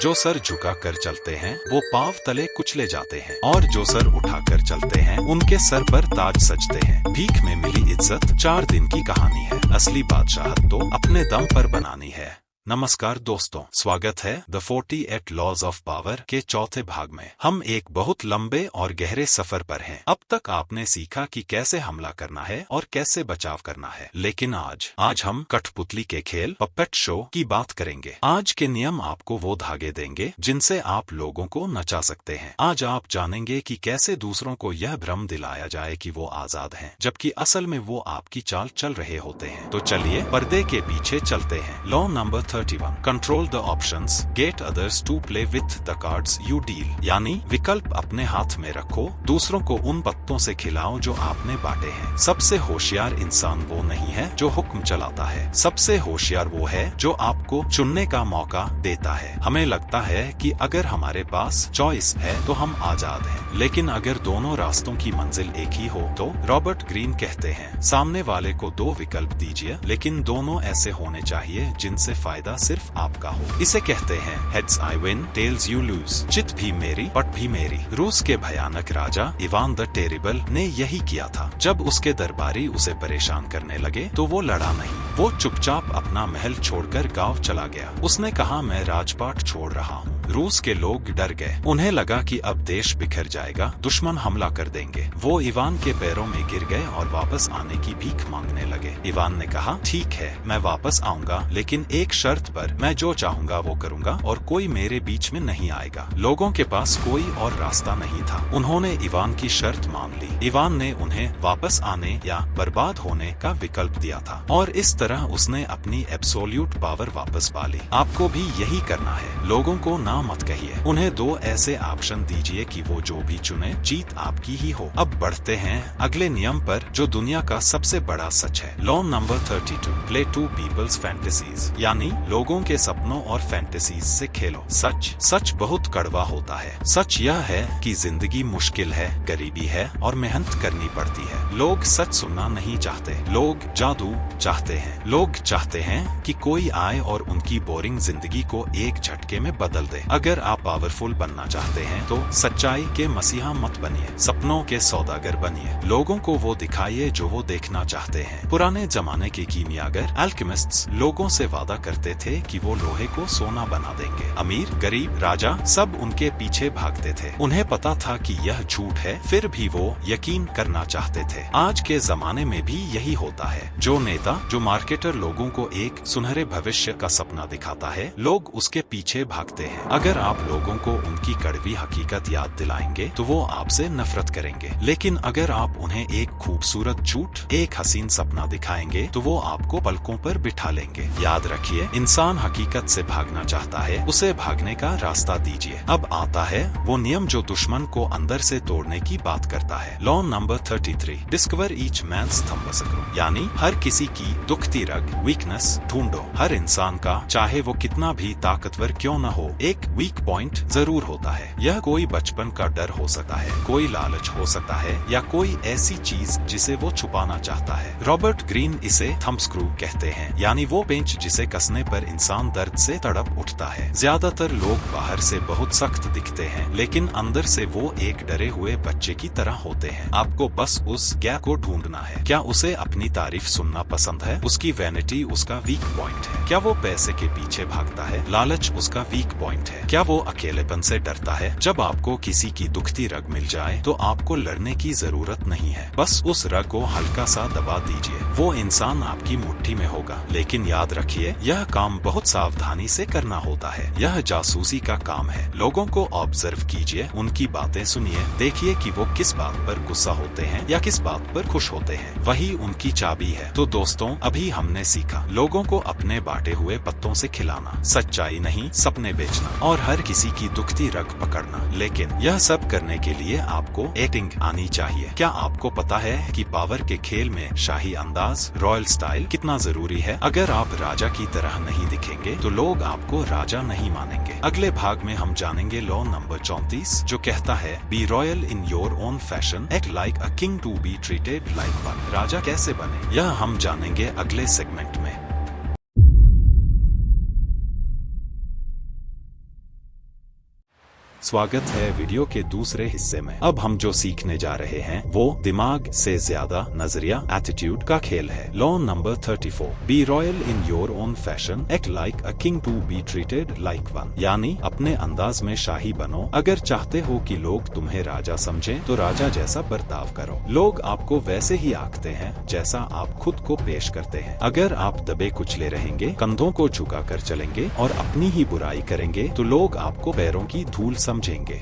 जो सर झुका कर चलते हैं वो पांव तले कुचले जाते हैं, और जो सर उठा कर चलते हैं उनके सर पर ताज सजते हैं। भीख में मिली इज्जत 4 दिन की कहानी है, असली बादशाहत तो अपने दम पर बनानी है। नमस्कार दोस्तों, स्वागत है द 48 लॉज ऑफ पावर के चौथे भाग में। हम एक बहुत लंबे और गहरे सफर पर हैं। अब तक आपने सीखा कि कैसे हमला करना है और कैसे बचाव करना है, लेकिन आज हम कठपुतली के खेल पपेट शो की बात करेंगे। आज के नियम आपको वो धागे देंगे जिनसे आप लोगों को नचा सकते हैं। आज आप जानेंगे कि कैसे दूसरों को यह भ्रम दिलाया जाए कि वो आजाद हैं, जबकि असल में वो आपकी चाल चल रहे होते हैं। तो चलिए पर्दे के पीछे चलते हैं। Law number 31, control the options, get others to play with the cards you deal. यानी विकल्प अपने हाथ में रखो, दूसरों को उन पत्तों से खिलाओ जो आपने बांटे हैं। सबसे होशियार इंसान वो नहीं है जो हुक्म चलाता है, सबसे होशियार वो है जो आपको चुनने का मौका देता है। हमें लगता है कि अगर हमारे पास चॉइस है तो हम आजाद हैं, लेकिन अगर दोनों रास्तों की मंजिल एक ही हो तो रॉबर्ट ग्रीन कहते हैं, सामने वाले को 2 विकल्प दीजिए, लेकिन दोनों ऐसे होने चाहिए जिनसे फायदा सिर्फ आपका हो। इसे कहते हैं heads I win, tells you lose. चित भी मेरी पट भी मेरी। रूस के भयानक राजा इवान द टेरिबल ने यही किया था। जब उसके दरबारी उसे परेशान करने लगे तो वो लड़ा नहीं, वो चुपचाप अपना महल छोड़कर गांव चला गया। उसने कहा, मैं राजपाट छोड़ रहा हूँ। रूस के लोग डर गए, उन्हें लगा कि अब देश बिखर जाएगा, दुश्मन हमला कर देंगे। वो इवान के पैरों में गिर गए और वापस आने की भीख मांगने लगे। इवान ने कहा, ठीक है, मैं वापस आऊंगा, लेकिन एक शर्त पर। मैं जो चाहूंगा वो करूंगा और कोई मेरे बीच में नहीं आएगा। लोगों के पास कोई और रास्ता नहीं था। उन्होंने इवान की शर्त मान ली। इवान ने उन्हें वापस आने या बर्बाद होने का विकल्प दिया था, और इस तरह उसने अपनी एब्सोल्यूट पावर वापस पा ली। आपको भी यही करना है। लोगों को ना मत कहिए, उन्हें 2 ऐसे ऑप्शन दीजिए कि वो जो भी चुने जीत आपकी ही हो। अब बढ़ते हैं अगले नियम पर, जो दुनिया का सबसे बड़ा सच है। Law number 32, play to people's fantasies. यानी लोगों के सपनों और फैंटेसीज से खेलो। सच बहुत कड़वा होता है। सच यह है कि जिंदगी मुश्किल है, गरीबी है और मेहनत करनी पड़ती है। लोग सच सुनना नहीं चाहते, लोग जादू चाहते हैं। लोग चाहते हैं कि कोई आए और उनकी बोरिंग जिंदगी को एक झटके में बदल दे। अगर आप पावरफुल बनना चाहते हैं तो सच्चाई के मसीहा मत बनिए, सपनों के सौदागर बनिए। लोगों को वो दिखाइए जो वो देखना चाहते हैं। पुराने जमाने के कीमियागर अल्केमिस्ट्स लोगों से वादा करते थे कि वो लोहे को सोना बना देंगे। अमीर गरीब राजा सब उनके पीछे भागते थे। उन्हें पता था कि यह झूठ है, फिर भी वो यकीन करना चाहते थे। आज के जमाने में भी यही होता है। जो नेता, जो मार्केटर लोगों को एक सुनहरे भविष्य का सपना दिखाता है, लोग उसके पीछे भागते हैं। अगर आप लोगों को उनकी कड़वी हकीकत याद दिलाएंगे तो वो आपसे नफरत करेंगे, लेकिन अगर आप उन्हें एक खूबसूरत झूठ, एक हसीन सपना दिखाएंगे तो वो आपको पलकों पर बिठा लेंगे। याद रखिए, इंसान हकीकत से भागना चाहता है, उसे भागने का रास्ता दीजिए। अब आता है वो नियम जो दुश्मन को अंदर से तोड़ने की बात करता है। Law number 33, discover each man's thumbscrew. यानी हर किसी की दुखती रग, वीकनेस ढूंढो। हर इंसान का, चाहे वो कितना भी ताकतवर क्यों न हो, एक वीक पॉइंट जरूर होता है। यह कोई बचपन का डर हो सकता है, कोई लालच हो सकता है, या कोई ऐसी चीज जिसे वो छुपाना चाहता है। रॉबर्ट ग्रीन इसे थम्बस्क्रू कहते हैं, यानी वो पेंच जिसे कसने पर इंसान दर्द से तड़प उठता है। ज्यादातर लोग बाहर से बहुत सख्त दिखते हैं, लेकिन अंदर से वो एक डरे हुए बच्चे की तरह होते हैं। आपको बस उस गैप को ढूंढना है। क्या उसे अपनी तारीफ सुनना पसंद है? उसकी वैनिटी उसका वीक पॉइंट है। क्या वो पैसे के पीछे भागता है? लालच उसका वीक पॉइंट है। क्या वो अकेलेपन से डरता है? जब आपको किसी की दुखती रग मिल जाए तो आपको लड़ने की जरूरत नहीं है, बस उस रग को हल्का सा दबा दीजिए। वो इंसान आपकी मुट्ठी में होगा, लेकिन याद रखिए, यह काम बहुत सावधानी से करना होता है। यह जासूसी का काम है। लोगों को ऑब्जर्व कीजिए, उनकी बातें सुनिए, देखिए कि वो किस बात पर गुस्सा होते हैं या किस बात पर खुश होते हैं। वही उनकी चाबी है। तो दोस्तों, अभी हमने सीखा लोगों को अपने बांटे हुए पत्तों से खिलाना, सच्चाई नहीं सपने बेचना, और हर किसी की दुखती रग पकड़ना। लेकिन यह सब करने के लिए आपको एक्टिंग आनी चाहिए। क्या आपको पता है कि पावर के खेल में शाही अंदाज, रॉयल स्टाइल कितना जरूरी है? अगर आप राजा की तरह नहीं दिखेंगे तो लोग आपको राजा नहीं मानेंगे। अगले भाग में हम जानेंगे लॉ नंबर 34, जो कहता है, be royal in your own fashion, act like a king to be treated like one. राजा कैसे बने, यह हम जानेंगे अगले सेगमेंट में। स्वागत है वीडियो के दूसरे हिस्से में। अब हम जो सीखने जा रहे हैं वो दिमाग से ज्यादा नजरिया एटीट्यूड का खेल है। Law number 34, be royal in your own fashion, act like a king to be treated like one. यानी अपने अंदाज में शाही बनो। अगर चाहते हो कि लोग तुम्हें राजा समझें तो राजा जैसा बर्ताव करो। लोग आपको वैसे ही आंकते हैं जैसा आप खुद को पेश करते हैं। अगर आप दबे कुचले रहेंगे, कंधों को झुका कर चलेंगे और अपनी ही बुराई करेंगे तो लोग आपको पैरों की धूल समझेंगे।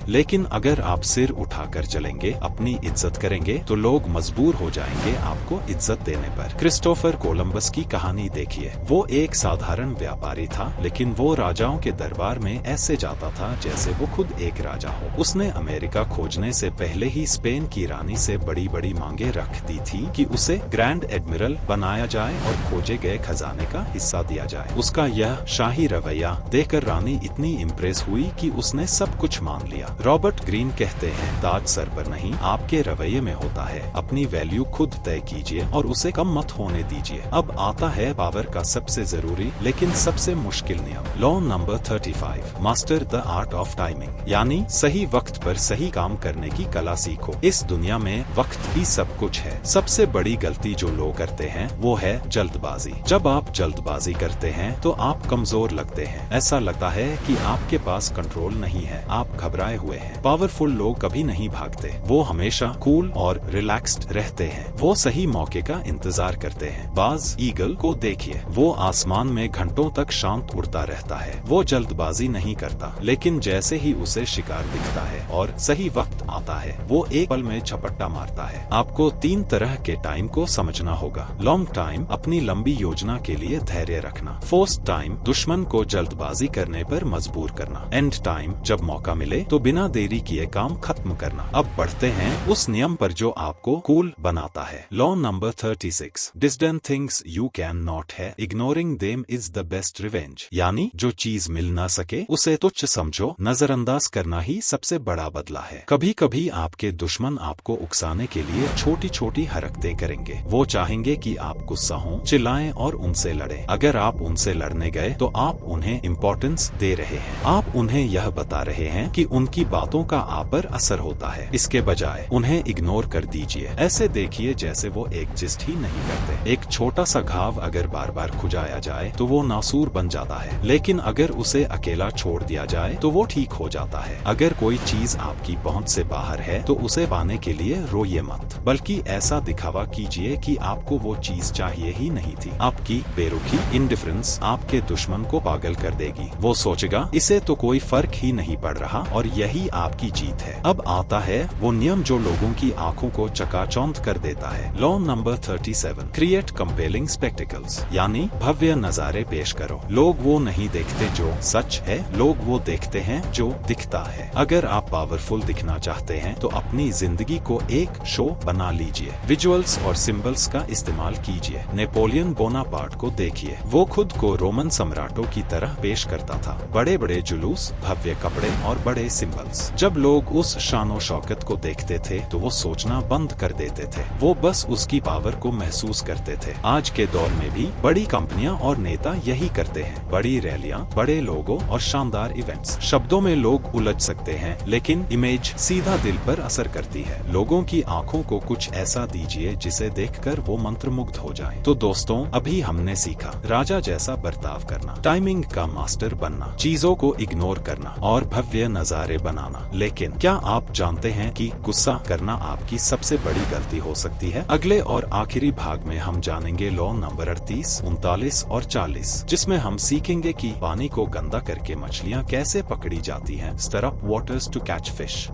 लेकिन अगर आप सिर उठाकर चलेंगे, अपनी इज्जत करेंगे तो लोग मजबूर हो जाएंगे आपको इज्जत देने पर। क्रिस्टोफर कोलंबस की कहानी देखिए। वो एक साधारण व्यापारी था, लेकिन वो राजाओं के दरबार में ऐसे जाता था जैसे वो खुद एक राजा हो। उसने अमेरिका खोजने से पहले ही स्पेन की रानी से बड़ी बड़ी मांगे रख दी थी कि उसे ग्रैंड एडमिरल बनाया जाए और खोजे गए खजाने का हिस्सा दिया जाए। उसका यह शाही रवैया देखकर रानी इतनी इम्प्रेस हुई कि उसने सब कुछ मान लिया। रॉबर्ट ग्रीन कहते हैं, ताज सर पर नहीं आपके रवैये में होता है। अपनी वैल्यू खुद तय कीजिए और उसे कम मत होने दीजिए। अब आता है पावर का सबसे जरूरी लेकिन सबसे मुश्किल नियम। Law number 35, master the art of timing. यानी सही वक्त पर सही काम करने की कला सीखो। इस दुनिया में वक्त ही सब कुछ है। सबसे बड़ी गलती जो लोग करते हैं वो है जल्दबाजी। जब आप जल्दबाजी करते हैं तो आप कमजोर लगते हैं। ऐसा लगता है कि आपके पास कंट्रोल नहीं है, आप घबराए हुए हैं। पावरफुल लोग कभी नहीं भागते, वो हमेशा कूल और रिलैक्स्ड रहते हैं। वो सही मौके का इंतजार करते हैं। बाज ईगल को देखिए, वो आसमान में घंटों तक शांत उड़ता रहता है। वो जल्दबाजी नहीं करता, लेकिन जैसे ही उसे शिकार दिखता है और सही वक्त आता है वो एक पल में झपट्टा मारता है। आपको 3 तरह के टाइम को समझना होगा। लॉन्ग टाइम, अपनी लंबी योजना के लिए धैर्य रखना। फोर्स्ड टाइम, दुश्मन को जल्दबाजी करने पर मजबूर करना। एंड टाइम, जब मौका मिले तो बिना देरी किए काम खत्म करना। अब बढ़ते हैं उस नियम पर जो आपको कूल बनाता है। Law number 36, disdain things you can not है, ignoring them is the best revenge. यानी जो चीज मिल ना सके उसे तुच्छ समझो, नजरअंदाज करना ही सबसे बड़ा बदला है। कभी कभी आपके दुश्मन आपको उकसाने के लिए छोटी छोटी हरकतें करेंगे। वो चाहेंगे कि आप गुस्सा हो, चिल्लाएं और उनसे लड़ें। अगर आप उनसे लड़ने गए तो आप उन्हें इम्पोर्टेंस दे रहे हैं। आप उन्हें यह बता रहे हैं कि उनकी बातों का आप पर असर होता है। इसके बजाय उन्हें इग्नोर कर दीजिए। ऐसे देखिए जैसे वो एग्जिस्ट ही नहीं करते। एक छोटा सा घाव अगर बार बार खुजाया जाए तो वो नासूर बन जाता है, लेकिन अगर उसे अकेला छोड़ दिया जाए तो वो ठीक हो जाता है। अगर कोई चीज आपकी पहुंच से बाहर है तो उसे पाने के लिए रोइए मत, बल्कि ऐसा दिखावा कीजिए कि आपको वो चीज चाहिए ही नहीं थी। आपकी बेरुखी, इंडिफरेंस आपके दुश्मन को पागल कर देगी। वो सोचेगा इसे तो कोई फर्क ही नहीं पड़ रहा और यही आपकी जीत है। अब आता है वो नियम जो लोगों की आंखों को चकाचौंध कर देता है। Law number 37, create compelling spectacles. यानी भव्य नजारे पेश करो। लोग वो नहीं देखते जो सच है, लोग वो देखते हैं जो दिखता है। अगर आप पावरफुल दिखना चाहते हैं तो अपनी जिंदगी को एक शो बना लीजिए। विजुअल्स और सिंबल्स का इस्तेमाल कीजिए। नेपोलियन बोनापार्ट को देखिए, वो खुद को रोमन सम्राटों की तरह पेश करता था। बड़े बड़े जुलूस, भव्य कपड़े और बड़े सिंबल्स। जब लोग उस शानो शौकत को देखते थे तो वो सोचना बंद कर देते थे। वो बस उसकी पावर को महसूस करते थे। आज के दौर में भी बड़ी कंपनियां और नेता यही करते हैं। बड़ी रैलियां, बड़े लोगों और शानदार इवेंट्स। शब्दों में लोग उलझ सकते हैं, लेकिन इमेज सीधा दिल पर असर करती है। लोगों की आंखों को कुछ ऐसा दीजिए जिसे देखकर वो मंत्रमुग्ध हो जाएं। तो दोस्तों, अभी हमने सीखा राजा जैसा बर्ताव करना, टाइमिंग का मास्टर बनना, चीजों को इग्नोर करना और भव्य नजारे बनाना। लेकिन क्या आप जानते हैं कि गुस्सा करना आपकी सबसे बड़ी गलती हो सकती है? अगले और आखिरी भाग में हम जानेंगे लॉ नंबर 38, 39 और 40, जिसमें हम सीखेंगे कि पानी को गंदा करके मछलियां कैसे पकड़ी जाती हैं। Stir up waters to catch fish.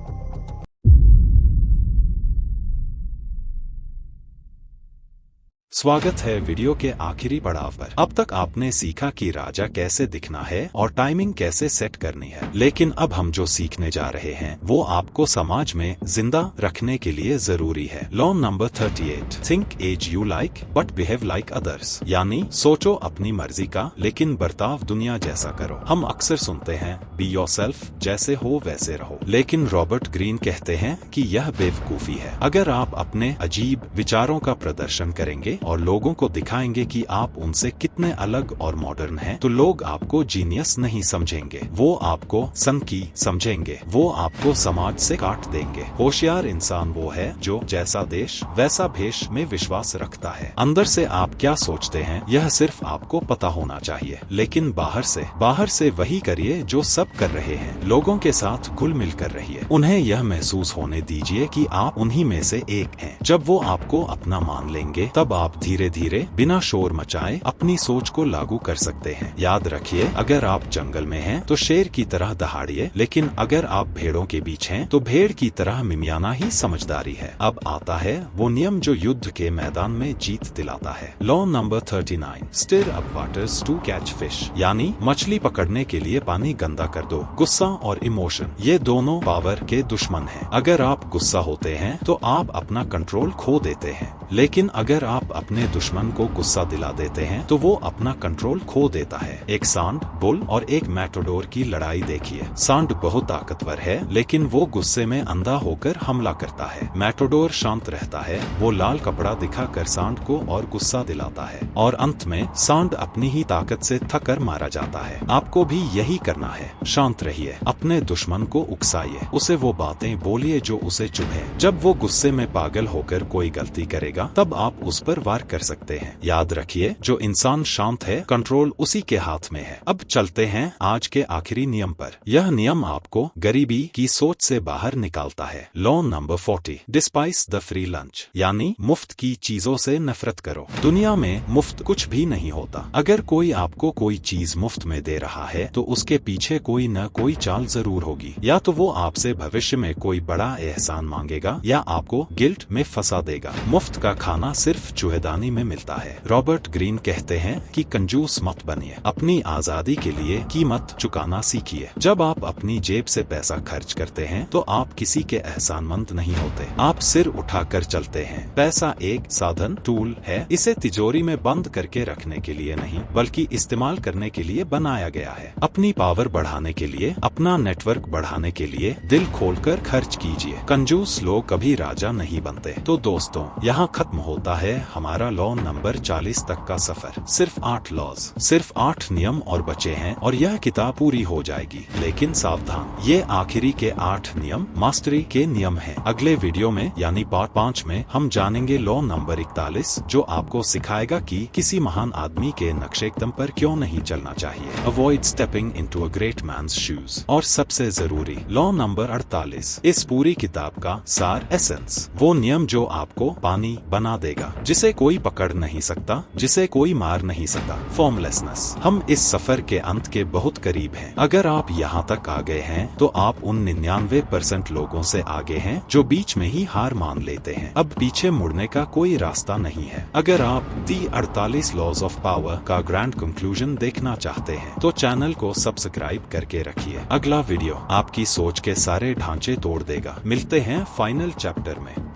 स्वागत है वीडियो के आखिरी पड़ाव पर। अब तक आपने सीखा कि राजा कैसे दिखना है और टाइमिंग कैसे सेट करनी है, लेकिन अब हम जो सीखने जा रहे हैं वो आपको समाज में जिंदा रखने के लिए जरूरी है। Law number 38, think as you like but behave like others. यानी सोचो अपनी मर्जी का, लेकिन बर्ताव दुनिया जैसा करो। हम अक्सर सुनते हैं बी योरसेल्फ, जैसे हो वैसे रहो, लेकिन रॉबर्ट ग्रीन कहते हैं कि यह बेवकूफी है। अगर आप अपने अजीब विचारों का प्रदर्शन करेंगे और लोगों को दिखाएंगे कि आप उनसे कितने अलग और मॉडर्न हैं, तो लोग आपको जीनियस नहीं समझेंगे, वो आपको सनकी समझेंगे, वो आपको समाज से काट देंगे। होशियार इंसान वो है जो जैसा देश वैसा भेष में विश्वास रखता है। अंदर से आप क्या सोचते हैं यह सिर्फ आपको पता होना चाहिए, लेकिन बाहर से वही करिए जो सब कर रहे हैं। लोगों के साथ घुल मिल कर रहिए, उन्हें यह महसूस होने दीजिए कि आप उन्हीं में से एक हैं। जब वो आपको अपना मान लेंगे तब आप धीरे धीरे बिना शोर मचाए अपनी सोच को लागू कर सकते हैं। याद रखिए, अगर आप जंगल में हैं तो शेर की तरह दहाड़िए, लेकिन अगर आप भेड़ों के बीच हैं तो भेड़ की तरह मिमियाना ही समझदारी है। अब आता है वो नियम जो युद्ध के मैदान में जीत दिलाता है। Law number 39, stir up waters to catch fish, यानी मछली पकड़ने के लिए पानी गंदा कर दो। गुस्सा और इमोशन ये दोनों पावर के दुश्मन हैं। अगर आप गुस्सा होते हैं तो आप अपना कंट्रोल खो देते हैं, लेकिन अगर आप अपने दुश्मन को गुस्सा दिला देते हैं तो वो अपना कंट्रोल खो देता है। एक सांड, बुल और एक मैटाडोर की लड़ाई देखिए। सांड बहुत ताकतवर है, लेकिन वो गुस्से में अंधा होकर हमला करता है। मैटाडोर शांत रहता है, वो लाल कपड़ा दिखाकर सांड को और गुस्सा दिलाता है, और अंत में सांड अपनी ही ताकत से थक कर मारा जाता है। आपको भी यही करना है। शांत रहिए, अपने दुश्मन को उकसाइए, उसे वो बातें बोलिए जो उसे चुभे। जब वो गुस्से में पागल होकर कोई गलती करेगा तब आप उस पर वार कर सकते हैं। याद रखिए, जो इंसान शांत है कंट्रोल उसी के हाथ में है। अब चलते हैं आज के आखिरी नियम पर। यह नियम आपको गरीबी की सोच से बाहर निकालता है। Law number 40, despise the free lunch, यानी मुफ्त की चीजों से नफरत करो। दुनिया में मुफ्त कुछ भी नहीं होता। अगर कोई आपको कोई चीज मुफ्त में दे रहा है तो उसके पीछे कोई न कोई चाल जरूर होगी। या तो वो आपसे भविष्य में कोई बड़ा एहसान मांगेगा या आपको गिल्ट में फंसा देगा। मुफ्त का खाना सिर्फ चूहेदानी में मिलता है। रॉबर्ट ग्रीन कहते हैं कि कंजूस मत बनिए, अपनी आजादी के लिए कीमत चुकाना सीखिए। जब आप अपनी जेब से पैसा खर्च करते हैं तो आप किसी के एहसानमंद नहीं होते, आप सिर उठाकर चलते हैं। पैसा एक साधन, टूल है। इसे तिजोरी में बंद करके रखने के लिए नहीं, बल्कि इस्तेमाल करने के लिए बनाया गया है। अपनी पावर बढ़ाने के लिए, अपना नेटवर्क बढ़ाने के लिए दिल खोलकर खर्च कीजिए। कंजूस लोग कभी राजा नहीं बनते। तो दोस्तों, यहाँ खत्म होता है हमारा लॉ नंबर 40 तक का सफर। सिर्फ 8 लॉज, सिर्फ 8 नियम और बचे हैं और यह किताब पूरी हो जाएगी। लेकिन सावधान, ये आखिरी के 8 नियम मास्टरी के नियम हैं। अगले वीडियो में यानी पार्ट 5 में हम जानेंगे लॉ नंबर 41, जो आपको सिखाएगा कि किसी महान आदमी के नक्शे कदम पर क्यों नहीं चलना चाहिए। Avoid stepping into a great man's shoes. और सबसे जरूरी लॉ नंबर 48, इस पूरी किताब का सार, एसेंस, वो नियम जो आपको पानी बना देगा, जिसे कोई पकड़ नहीं सकता, जिसे कोई मार नहीं सकता। फॉर्मलेसनेस। हम इस सफर के अंत के बहुत करीब हैं। अगर आप यहाँ तक आ गए हैं तो आप उन 99% लोगों से आगे हैं जो बीच में ही हार मान लेते हैं। अब पीछे मुड़ने का कोई रास्ता नहीं है। अगर आप दी 48 लॉज ऑफ पावर का ग्रैंड कंक्लूजन देखना चाहते हैं तो चैनल को सब्सक्राइब करके रखिए। अगला वीडियो आपकी सोच के सारे ढांचे तोड़ देगा। मिलते हैं फाइनल चैप्टर में।